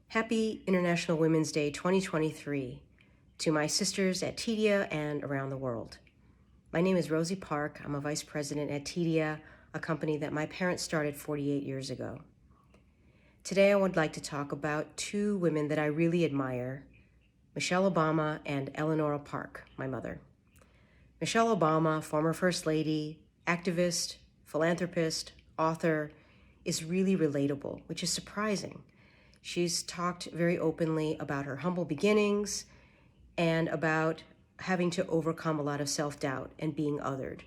Happy International Women's Day 2023 to my sisters at Tedia and around the world. My name is Rozy Park. I'm a vice president at Tedia, a company that my parents started 48 years ago. Today I would like to talk about two women that I really admire, Michelle Obama and Elinora Park, my mother. Michelle Obama, former First Lady, activist, philanthropist, author, is really relatable, which is surprising. She's talked very openly about her humble beginnings and about having to overcome a lot of self-doubt and being othered,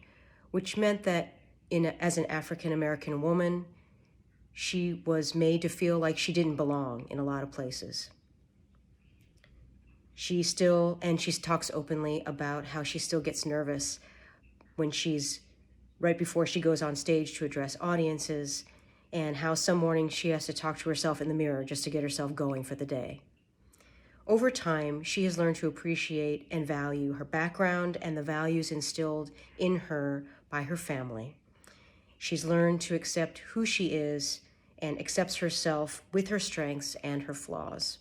which meant that as an African-American woman, she was made to feel like she didn't belong in a lot of places. She talks openly about how she still gets nervous when right before she goes on stage to address audiences, and how some mornings she has to talk to herself in the mirror just to get herself going for the day. Over time, she has learned to appreciate and value her background and the values instilled in her by her family. She's learned to accept who she is and accepts herself with her strengths and her flaws.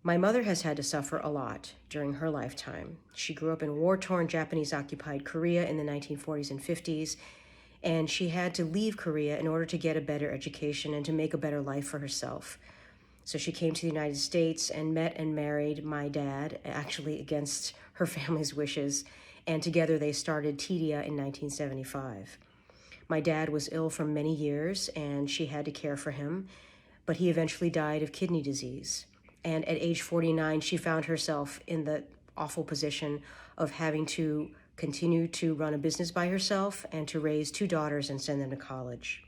My mother has had to suffer a lot during her lifetime. She grew up in war-torn Japanese-occupied Korea in the 1940s and 50s, and she had to leave Korea in order to get a better education and to make a better life for herself. So she came to the United States and met and married my dad, actually against her family's wishes, and together they started Tedia in 1975. My dad was ill for many years, and she had to care for him, but he eventually died of kidney disease. And at age 49, she found herself in the awful position of having to continue to run a business by herself and to raise two daughters and send them to college.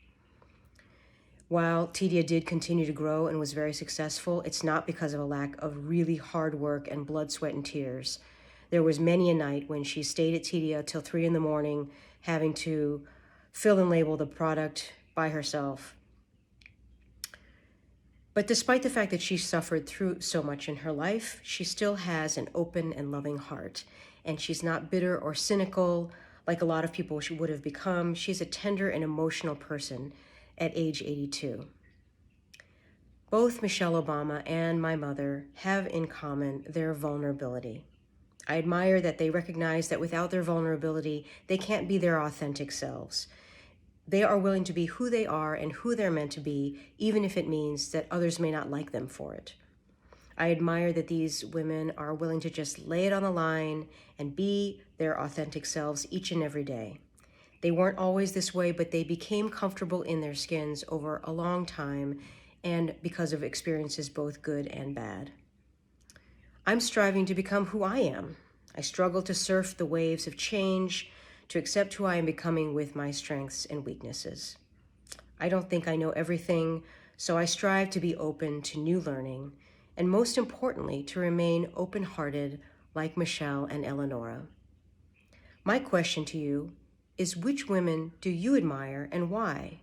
While Tedia did continue to grow and was very successful, it's not because of a lack of really hard work and blood, sweat, and tears. There was many a night when she stayed at Tedia till 3 a.m, having to fill and label the product by herself. But despite the fact that she suffered through so much in her life, she still has an open and loving heart. And she's not bitter or cynical like a lot of people she would have become. She's a tender and emotional person at age 82. Both Michelle Obama and my mother have in common their vulnerability. I admire that they recognize that without their vulnerability, they can't be their authentic selves. They are willing to be who they are and who they're meant to be, even if it means that others may not like them for it. I admire that these women are willing to just lay it on the line and be their authentic selves each and every day. They weren't always this way, but they became comfortable in their skins over a long time and because of experiences both good and bad. I'm striving to become who I am. I struggle to surf the waves of change, to accept who I am becoming with my strengths and weaknesses. I don't think I know everything, so I strive to be open to new learning, and most importantly, to remain open-hearted like Michelle and Elinora. My question to you is, which women do you admire and why?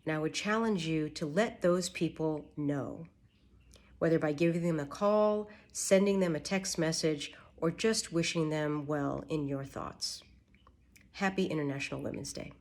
And I would challenge you to let those people know, whether by giving them a call, sending them a text message, or just wishing them well in your thoughts. Happy International Women's Day.